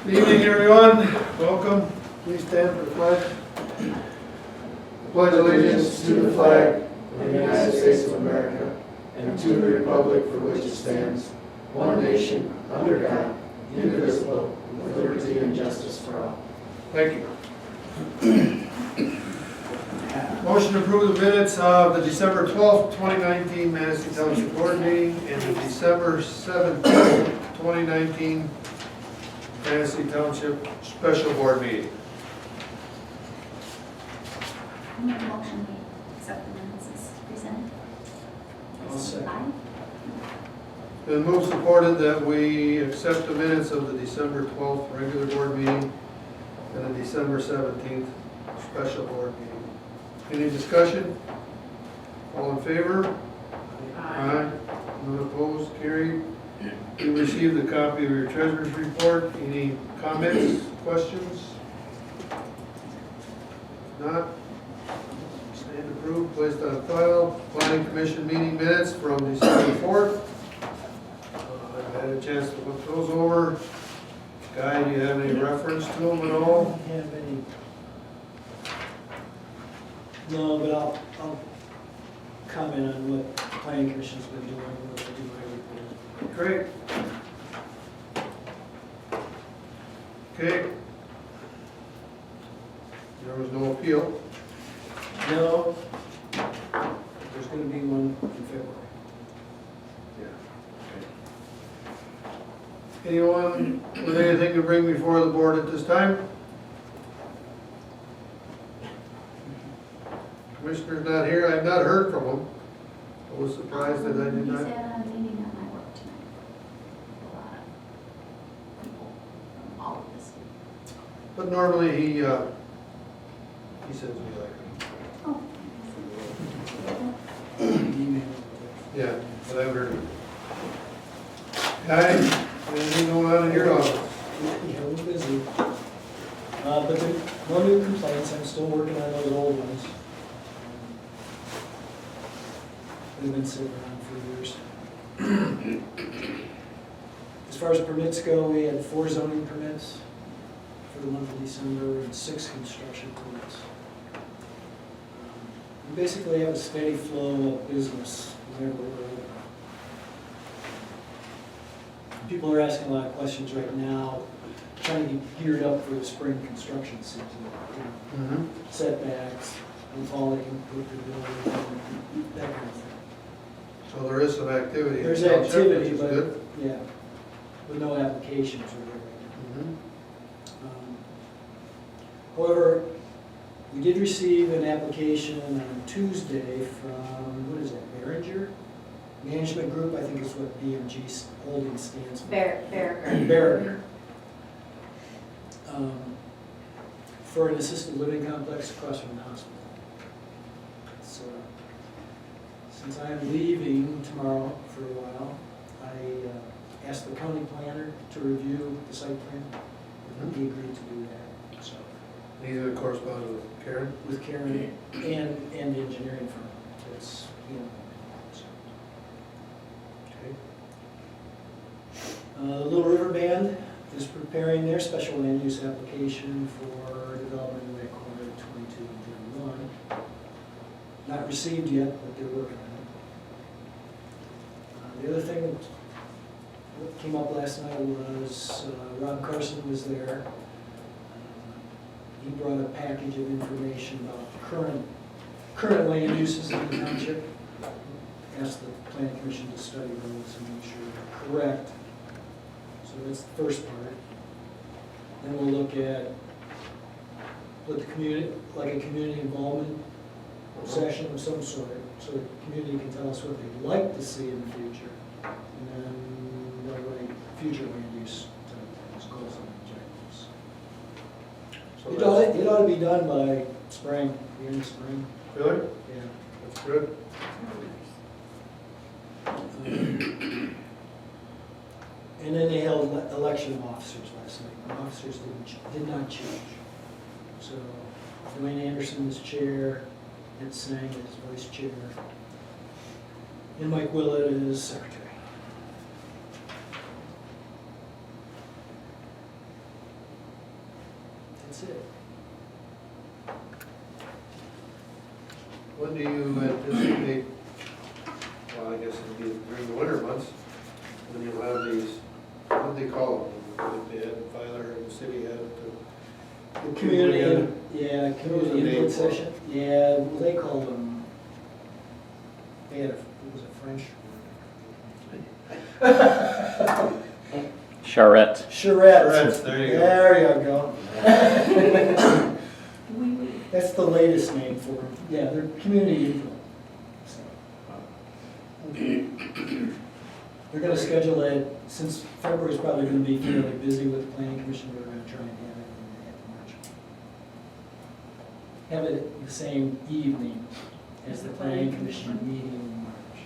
Good evening, everyone. Welcome. Please stand for the pledge. Pledge allegiance to the flag of the United States of America and to the republic for which it stands, one nation, under God, indivisible, with liberty and justice for all. Thank you. Motion to approve the minutes of the December 12th, 2019 Manistee Township Board meeting and the December 17th, 2019 Manistee Township Special Board meeting. I make a motion to accept the minutes as presented. I'll second. Aye. Been moved supported that we accept the minutes of the December 12th regular board meeting and the December 17th special board meeting. Any discussion? All in favor? Aye. None opposed, carried. You received a copy of your treasurer's report. Any comments, questions? If not, stand approved, placed on file. Planning Commission meeting minutes from December 4th. I've had a chance to look those over. Guy, do you have any reference to them at all? Don't have any. No, but I'll comment on what the planning commission's been doing, what they do every Great. Okay. There was no appeal. quarter. No, there's gonna be one in February. Anyone with anything to bring before the board at this time? Commissioner's not here. I've not heard from him. I was surprised that I did He's not. at a meeting at my work tonight. A lot of people from all of this. But normally he sends me like, Oh. Email. yeah, but I haven't heard of it. Guys, anything going on in your office? Yeah, we're busy. But there, no new complaints, I'm still working on those old ones. They've been sitting around for years. As far as permits go, we had 4 zoning permits for the month of December and 6 construction permits. We basically have a steady flow of business whenever we're open. People are asking a lot of questions right now, trying to get geared up for the spring construction season. You know, setbacks, and falling, that kind of thing. So there is some activity. in There's the township, activity, which is but, good. yeah, with no applications really right Mhm. now. However, we did receive an application on Tuesday from, what is that, Behringer? Management Group, I think is what BMG Holdings stands for. Behringer. For an assisted living complex across from the hospital. So, since I'm leaving tomorrow for a while, I asked the county planner to review the site plan. He agreed to do that, so. He's in correspondence with Karen. With Karen and the engineering firm, that's, you know. So. Okay. Little River Band is preparing their special land use application for development of that corner of 22 and 31. Not received yet, but they're working on it. The other thing that came up last night was Rob Carson was there. He brought a package of information about current land uses in the township. Asked the planning commission to study those and make sure they're correct. So that's the first part. Then we'll look at what the community, like a community involvement session of some sort, so the community can tell us what they'd like to see in the future. And then what are future land use goals and objectives. So It ought to be done by spring, the end of spring. really? Yeah. That's good. And then they held election of officers last night. The officers did not change. So Dwayne Anderson is chair, Ed Sang is vice chair, and Mike Willett is secretary. That's it. When do you anticipate, well, I guess it'll be during the winter months, when you'll have these, what do they call them? If they had the filer and the city had it to. The community, together. yeah, What was the community name input for it? session. Yeah, well, they call them, they had a, it was a French word. Charrette. Charrettes. Charrettes, there you go. There you go. We, That's the latest name for them. Yeah, they're community input. So, they're gonna schedule it, since February's probably gonna be fairly busy with the planning commission, we're gonna try and have it in March. Have it the same evening as the planning commission meeting in March.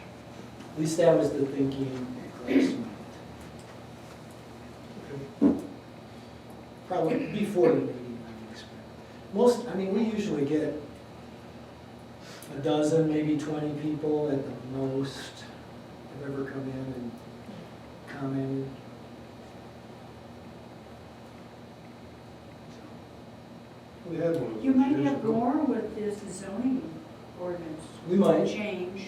At least that was the thinking last month. Probably before the meeting, I expect. Most, I mean, we usually get a dozen, maybe 20 people at the most have ever come in and commented. We had one. you might years have ago. more with this zoning ordinance. We might. Change.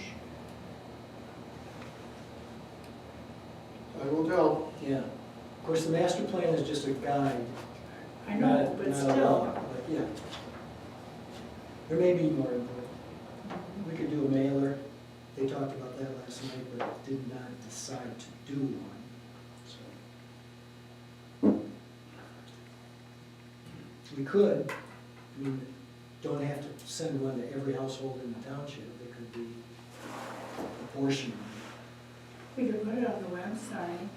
I will tell. Yeah. Of course, the master plan is just a guide. I know, not- but not a still. law, but yeah. There may be more input. We could do a mailer. They talked about that last night, but did not decide to do one. So we could. I mean, don't have to send one to every household in the township. It could be a portion. We could put it on the website.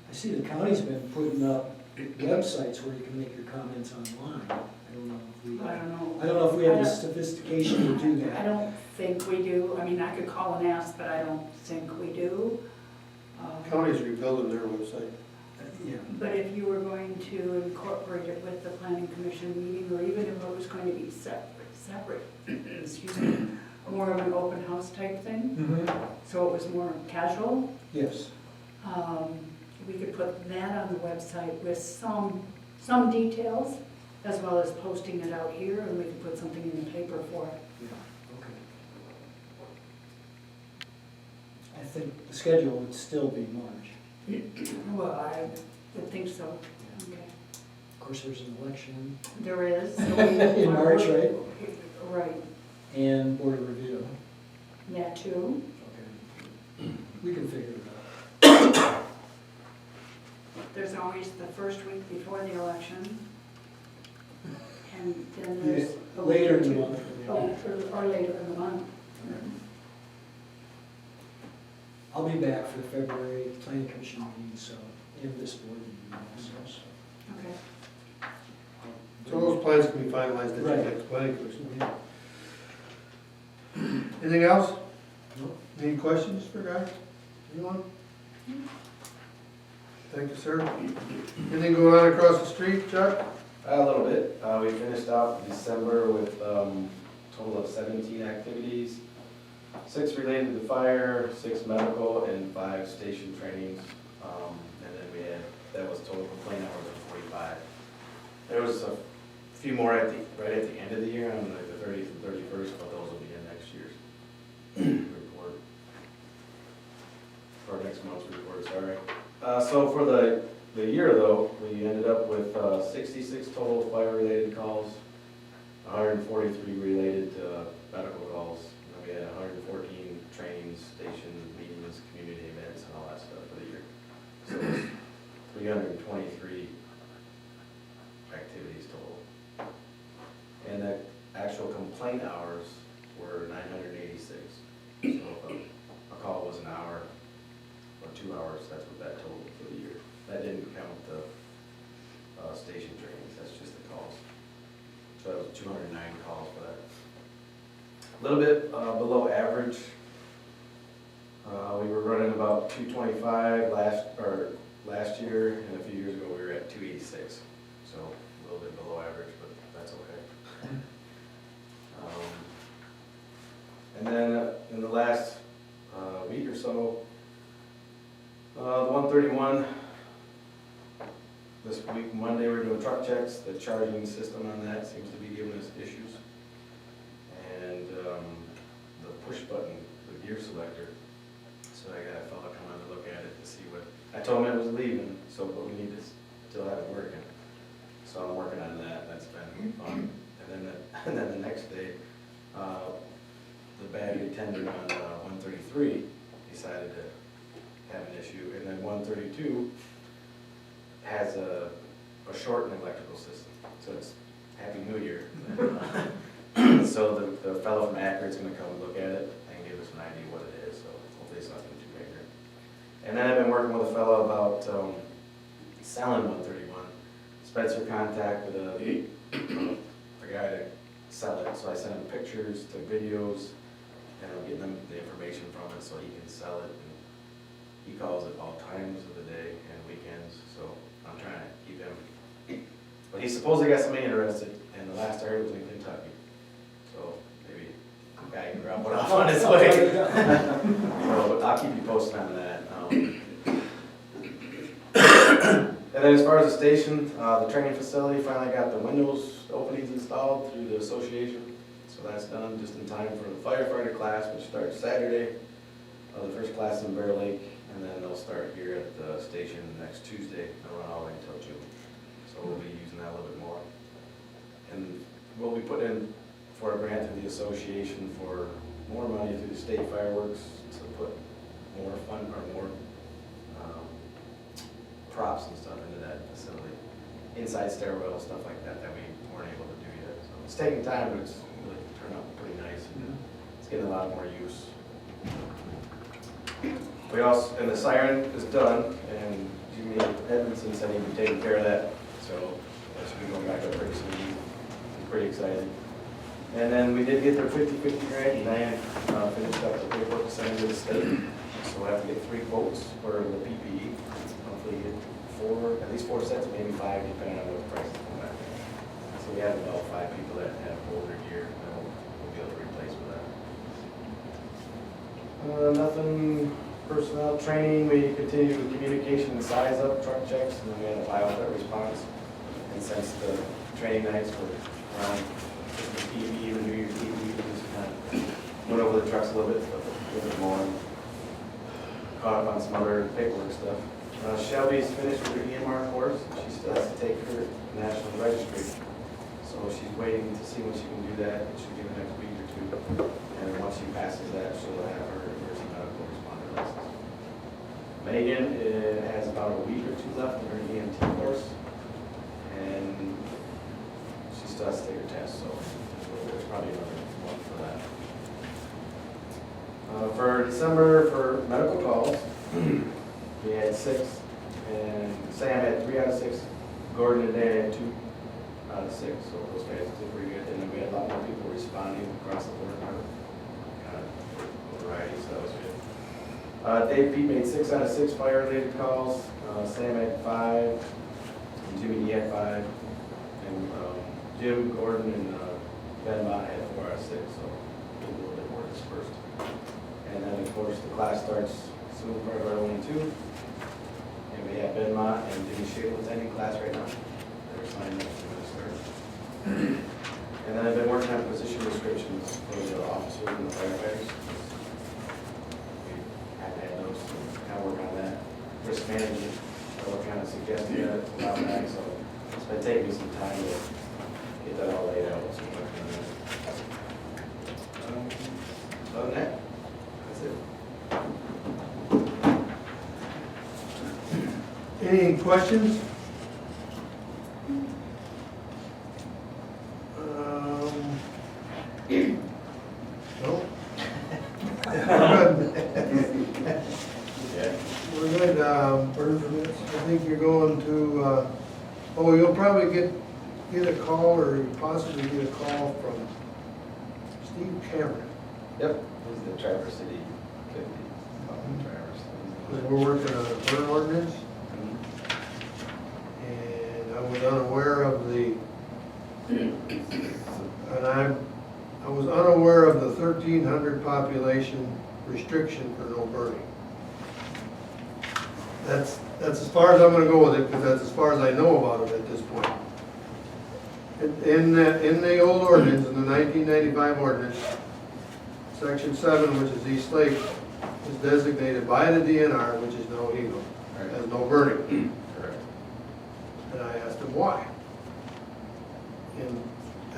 I see the county's been putting up websites where you can make your comments online. I don't know if we, I don't know. I don't know if we have the I don't- sophistication to do I that. don't think we do. I mean, I could call and ask, but I don't think we do. County's rebuilding their website. Yeah. But if you were going to incorporate it with the planning commission meeting, or even if it was going to be separate, excuse me, more of an open house type thing, Mm-hmm. so it was more casual, Yes. we could put that on the website with some details, as well as posting it out here, and we could put something in the paper for it. Yeah, okay. I think the schedule would still be March. Well, I would think so. Yeah. Okay. Of course, there's an election There is. in March, right? Right, And board of review. that too. Okay. We can figure it out. There's always the first week before the election. And then there's a week Later or in the two. month. Or later in the month. I'll be back for the February planning commission meeting, so, and this board meeting also, so. Okay. So those plans can be finalized at the Right. next planning commission. Yeah. Anything else? Nope. Any questions for Guy? Anyone? Thank you, sir. Anything going on across the street, Chuck? A little bit. We finished out December with total of 17 activities, 6 related to fire, 6 medical, and 5 station trainings. And then we had, that was total complaint hours of 45. There was a few more right at the end of the year, on like the 30th and 31st, but those will be in next year's report. Or next month's report, sorry. So for the year though, we ended up with 66 total fire-related calls, 143 related to medical calls, and we had 114 trainings, stations, meetings, community events, and all that stuff for the year. So it was 323 activities total. And the actual complaint hours were 986. So if a call was an hour or 2 hours, that's what that totaled for the year. That didn't count the station trainings, that's just the calls. So that was 209 calls for that. A little bit below average. We were running about 225 last year, and a few years ago we were at 286. So a little bit below average, but that's okay. And then in the last week or so, the 131, this week, Monday, we're doing truck checks. The charging system on that seems to be giving us issues. And the push button, the gear selector. So I got a fella come on to look at it to see what, I told him it was leaving, so, but we need to still have it working. So I'm working on that, that's been fun. And then the next day, the battery tender on 133 decided to have an issue. And then 132 has a shortened electrical system, so it's Happy New Year. So the fellow from Akron's gonna come look at it and give us an idea what it is, so hopefully it's nothing too major. And then I've been working with a fellow about selling 131. Spencer contacted a guy to sell it, so I sent him pictures to videos, and I'm getting him the information from it so he can sell it. And he calls it all times of the day and weekends, so I'm trying to keep him. But he supposedly got somebody interested, and the last I heard was in Kentucky. So maybe the guy can drop it off on his way. So I'll keep you posted on that. And then as far as the station, the training facility finally got the windows openings installed through the association. So that's done just in time for the firefighter class, which starts Saturday. The first class in Bear Lake, and then they'll start here at the station next Tuesday. They'll run all the way until June. So we'll be using that a little bit more. And we'll be putting in for a grant through the association for more money through the state fireworks to put more fun or more props and stuff into that facility. Inside stairwell, stuff like that that we weren't able to do yet. So it's taking time, but it's really turned out pretty nice. And it's getting a lot more use. We also, and the siren is done, and Jimmy Edmondson said he'd be taking care of that. So that should be going back up pretty soon. I'm pretty excited. And then we did get their 50/50 grant, and Diane finished up the paperwork to send to the state. So we'll have to get 3 quotes for the PPE. Hopefully get 4, at least 4 sets, maybe 5, depending on what the prices come back. So we have about 5 people that have older gear that we'll be able to replace with that. Nothing personnel training. We continue with communication and size up, truck checks, and then we had a biofit response. And since the training nights were around Christmas Eve and New Year's Eve, we just kind of went over the trucks a little bit more. Caught up on some other paperwork stuff. Shelby's finished with her EMR course. She still has to take her national registry. So she's waiting to see when she can do that. It should be the next week or 2. And then once she passes that, she'll have her emergency medical responder license. Megan has about a week or 2 left in her EMT course. And she still has to take her test, so there's probably another month for that. For December, for medical calls, we had 6, and Sam had 3 out of 6. Gordon today had 2 out of 6, so those guys did pretty good. And then we had a lot more people responding across the board, kind of a variety, so that was good. Dave Pete made 6 out of 6 fire-related calls. Sam had 5, and Jimmy D had 5, and Jim, Gordon, and Ben Mott had 4 out of 6, so a little bit more dispersed. And then, of course, the class starts soon, part of our 1 and 2. And we have Ben Mott and Jimmy Shale attending class right now. They're signed up to start. And then I've been working on position descriptions for the officers and the firefighters. We have had those, so kind of work on that. Risk management, I work kind of suggested that a while back, so it's been taking me some time to get that all laid out. So I'm working on that. Other than that, that's it. Any questions? No? Yeah. We're good, I think you're going to, you'll probably get a call, or possibly get a call from Steve Cameron. Yep, he's the Traverse City 50. Because we're working on a burn ordinance, and I was unaware of the, I was unaware of the 1,300 population restriction for no burning. That's as far as I'm gonna go with it, because that's as far as I know about it at this point. In the old ordinance, in the 1995 ordinance, section 7, which is East Lake, is designated by the DNR, which is no Eagle, as no burning. Correct. And I asked him why. And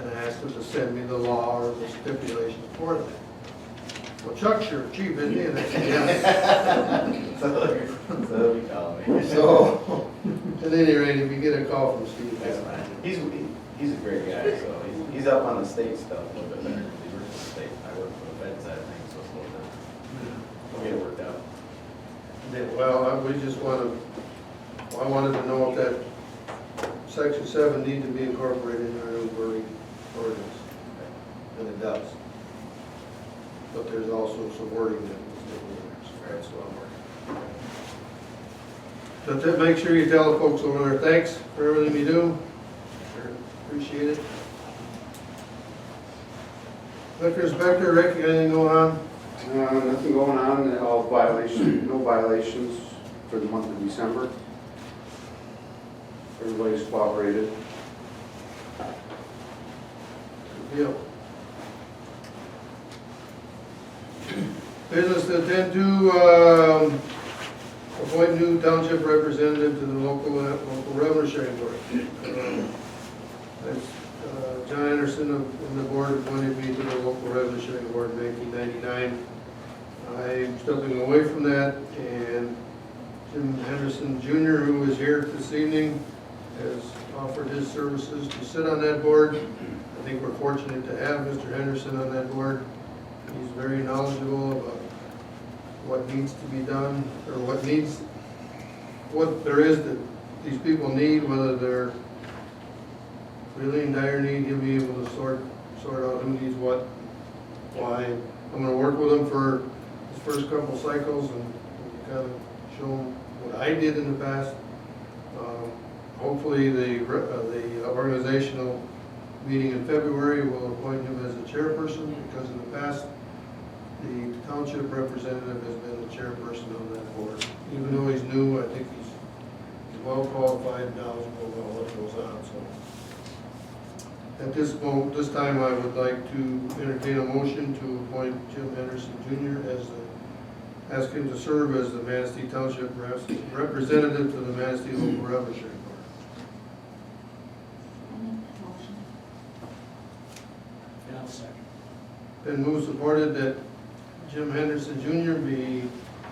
I asked him to send me the law or the stipulations for that. Well, Chuck's your chief, isn't he? And I said, yes. So we call me. So, at any rate, if you get a call from Steve, That's fine. He's a great guy, so he's up on the state stuff a little bit better. He works for the state, I work for the fed side of things, so it's a little different. We'll get it worked out. well, we just I wanted to know if that section 7 need to be incorporated in our new burning ordinance. And it does. But there's also some wording that was different there, so that's what I'm working. But then make sure you tell the folks over there, thanks for everything you do. Sure, appreciate it. Liquor inspector, Rick, anything going on? Nothing going on, all violations, no violations for the month of December. Everybody's cooperated. Good deal. Business to attend to, appoint new township representative to the local revenue sharing board. John Anderson of the board appointed me to the local revenue sharing board in 1999. I'm stepping away from that, and Jim Henderson Jr., who is here this evening, has offered his services to sit on that board. I think we're fortunate to have Mr. Henderson on that board. He's very knowledgeable about what needs to be done, or what there is that these people need, whether they're really in dire need. He'll be able to sort out who needs what, why. I'm gonna work with him for his first couple cycles and kind of show him what I did in the past. Hopefully the organizational meeting in February will appoint him as the chairperson, because in the past, the township representative has been the chairperson of that board. Even though he's new, I think he's well qualified and knowledgeable about what goes on, so. At this time, I would like to entertain a motion to appoint Jim Henderson Jr. Ask him to serve as the Manistee Township representative to the Manistee Local Revenue Sharing Board. And I'll second. Been moved, supported that Jim Henderson Jr. be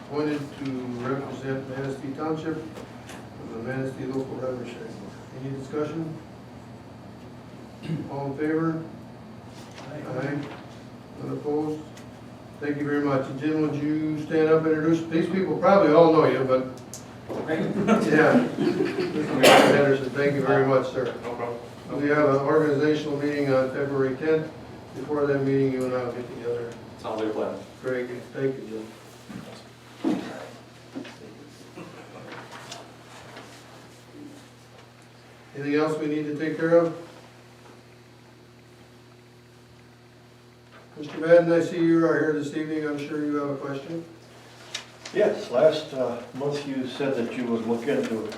appointed to represent Manistee Township on the Manistee Local Revenue Sharing Board. Any discussion? All in favor? Aye. None opposed? Thank you very much. And Jim, would you stand up and introduce, these people probably all know you, but, yeah. Mr. Henderson, thank you very much, sir. No problem. We have an organizational meeting on February 10th. Before that meeting, you and I will get together. Sounds like a plan. Very good. Thank you, Jim. Anything else we need to take care of? Mr. Madden, I see you are here this evening. I'm sure you have a question. Yes, last month you said that you would look into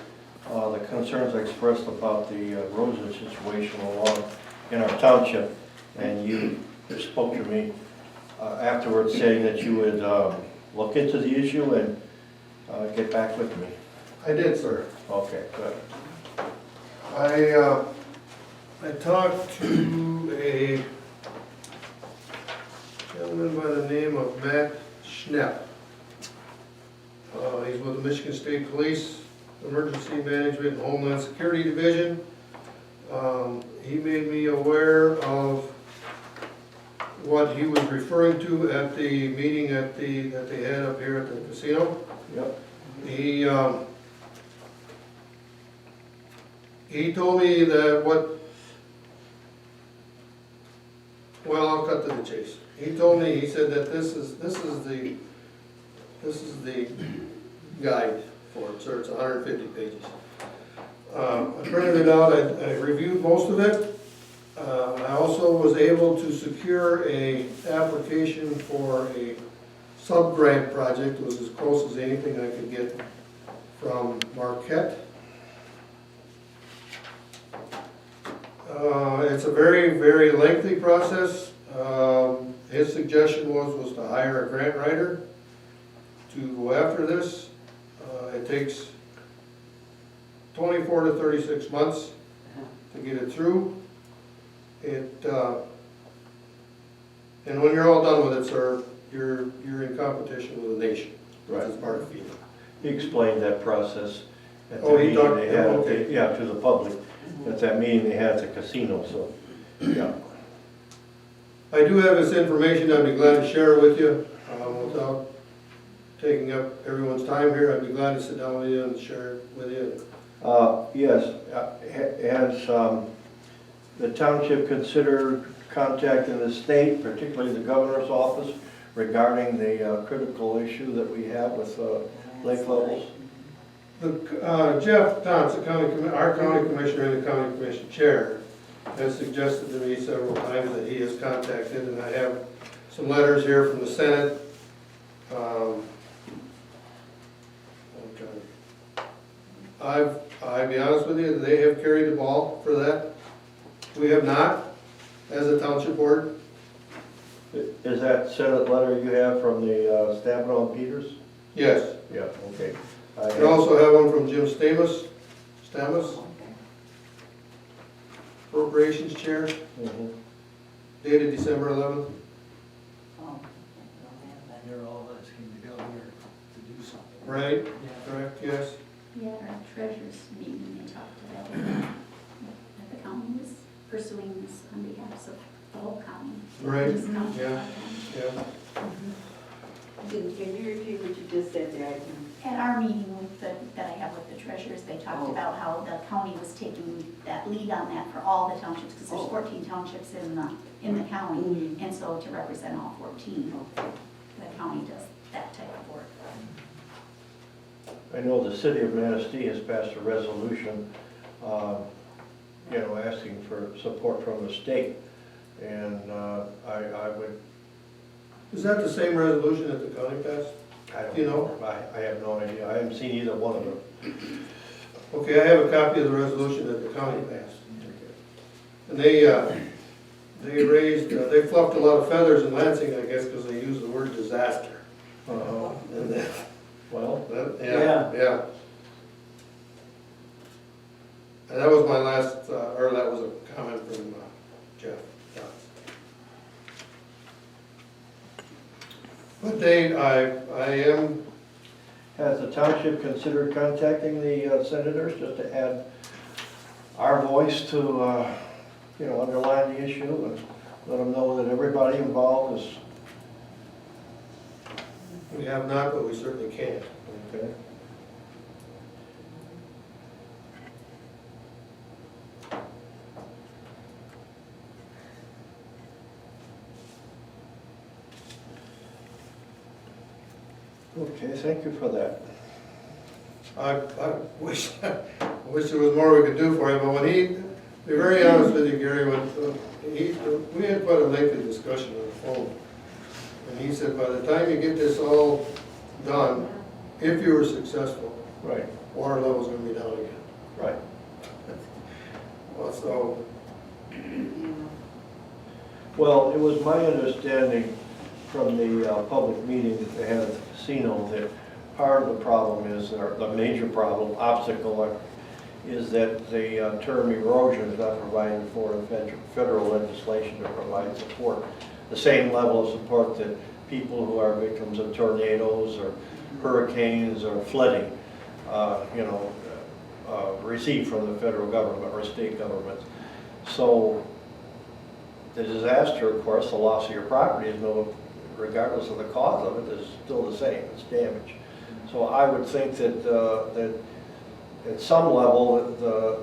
the concerns expressed about the erosion situation along in our township, and you spoke to me afterwards saying that you would look into the issue and get back with me. I did, sir. Okay, good. I talked to a gentleman by the name of Matt Schnepp. He's with the Michigan State Police Emergency Management and Homeland Security Division. He made me aware of what he was referring to at the meeting that they had up here at the casino. Yep. He told me that well, I'll cut to the chase. He told me, he said that this is the guide for it, sir. It's 150 pages. I printed it out. I reviewed most of it. I also was able to secure a application for a sub-grant project. It was as close as anything I could get from Marquette. It's a very, very lengthy process. His suggestion was to hire a grant writer to go after this. It takes 24 to 36 months to get it through. And when you're all done with it, sir, you're in competition with the nation. Right. That's part of FEMA. He explained that process at the Oh, he meeting talked- they had, okay. yeah, to the public, at that meeting they had at the casino, so, yeah. I do have this information, I'd be glad to share it with you, without taking up everyone's time here. I'd be glad to sit down with you and share it with you. Yes, has the township considered contacting the state, particularly the governor's office, regarding the critical issue that we have with lake levels? Jeff Thompson, our county commissioner and the county commission chair, has suggested to me several times that he is contacted, and I have some letters here from the Senate. I'll be honest with you, they have carried the ball for that. We have not, as a township board. Is that Senate letter you have from the Stabenow and Peters? Yes. Yeah, okay. I also have one from Jim Stamus, Appropriations Chair, Mhm. dated December 11th. They're all asking to go here to do something. Right, Yeah. correct, yes. Yeah, at our treasurer's meeting, they talked about that the county was pursuing this on behalf of the whole county. Right, Just not- yeah, yeah. Can you repeat what you just said there? At our meeting with that I have with the treasurers, they talked about how the county was taking that lead on that for all the townships, because there's 14 townships in the county, and so to represent all 14, the county does that type of work. I know the city of Manistee has passed a resolution, asking for support from the state. And I would, Is that the same resolution that the county passed? I don't Do you know? I have no idea. I haven't seen either one of them. Okay, I have a copy of the resolution that the county passed. And they fluffed a lot of feathers in Lansing, I guess, because they used the word disaster. And that- Well, Yeah. And that was my last, that was a comment from Jeff. But has the township considered contacting the senators just to add our voice to, underline the issue and let them know that everybody involved is, we have not, but we certainly can. okay? Okay, thank you for that. I wish there was more we could do for him, but when to be very honest with you, Gary, we had quite a lengthy discussion on the phone. And he said, by the time you get this all done, if you were successful, Right, water level's gonna be down again. right. So, Well, it was my understanding from the public meeting that they had at the casino that part of the problem is, or the major problem, obstacle, is that the term erosion is not provided for in federal legislation to provide support. The same level of support that people who are victims of tornadoes or hurricanes or flooding, receive from the federal government or state government. So the disaster, of course, the loss of your property is regardless of the cause of it, is still the same, it's damage. So I would think that, that at some level,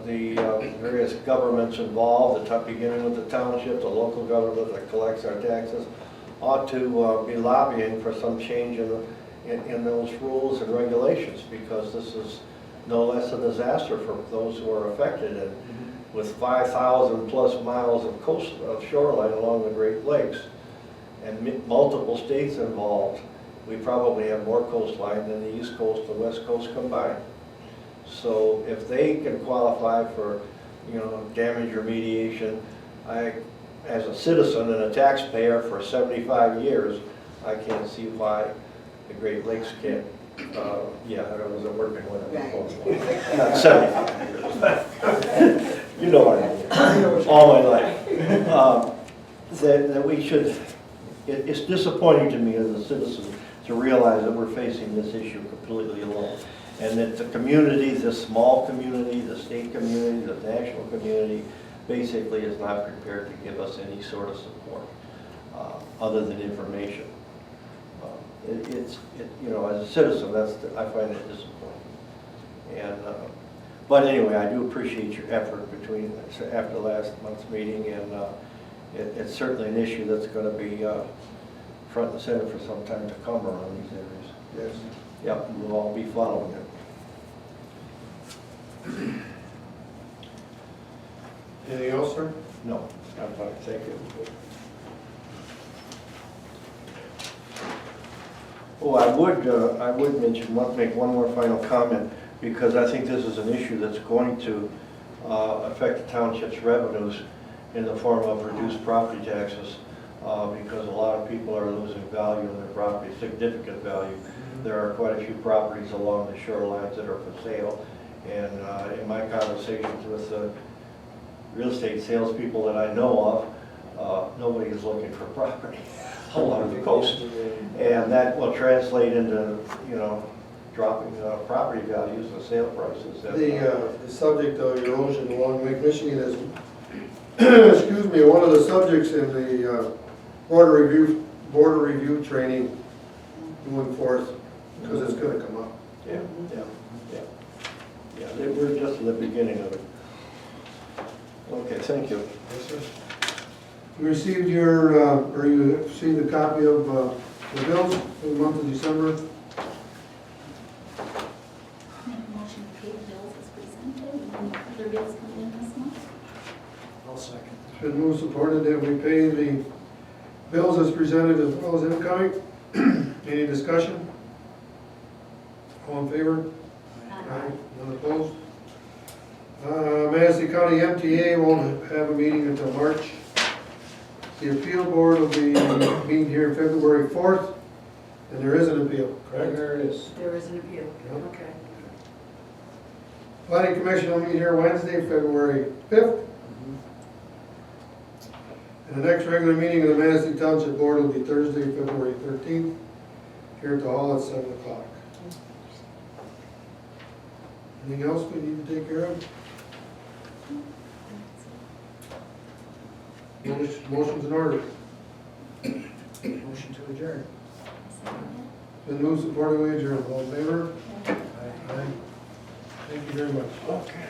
the various governments involved, beginning with the township, the local government that collects our taxes, ought to be lobbying for some change in those rules and regulations, because this is no less a disaster for those who are affected. And with 5,000 plus miles of shoreline along the Great Lakes and multiple states involved, we probably have more coastline than the East Coast and West Coast combined. So if they can qualify for, damage remediation, as a citizen and a taxpayer for 75 years, I can't see why the Great Lakes can't, I wasn't working with it before. Not 75 years. You know what I mean, all my life. That we should, it's disappointing to me as a citizen to realize that we're facing this issue completely alone. And that the community, the small community, the state community, the national community, basically is not prepared to give us any sort of support, other than information. As a citizen, I find it disappointing. And, but anyway, I do appreciate your effort after last month's meeting, and it's certainly an issue that's going to be front and center for some time to come around these areas. Yes. Yep, we'll all be following it. Anything else, sir? No, I'm fine, thank you. Oh, I would make one more final comment, because I think this is an issue that's going to affect the township's revenues in the form of reduced property taxes, because a lot of people are losing value in their property, significant value. There are quite a few properties along the shorelines that are for sale, and in my conversations with the real estate salespeople that I know of, nobody is looking for property along the coast, and that will translate into, dropping property values and sale prices. The subject of erosion along Lake Michigan is, excuse me, one of the subjects in the border review training going forth, because it's going to come up. Yeah, we're just in the beginning of it. Okay, thank you. Yes, sir. You received you received a copy of the bills for the month of December. Make a motion to pay the bills as presented, and other bills coming in this month. I'll second. It's been moved, supported that we pay the bills as presented as well as incoming. Any discussion? All in favor? Aye. None opposed? Manistee County MTA won't have a meeting until March. The appeal board will be meeting here February 4th, and there is an appeal, correct? There it is. There is an appeal, Yep. okay. Planning Commission will meet here Wednesday, February 5th. And the next regular meeting of the Manistee Township Board will be Thursday, February 13th, here at the hall at 7 o'clock. Anything else we need to take care of? Motion's in order. Motion to adjourn. Been moved, supported, we adjourn. All in favor? Aye. Thank you very much. Okay.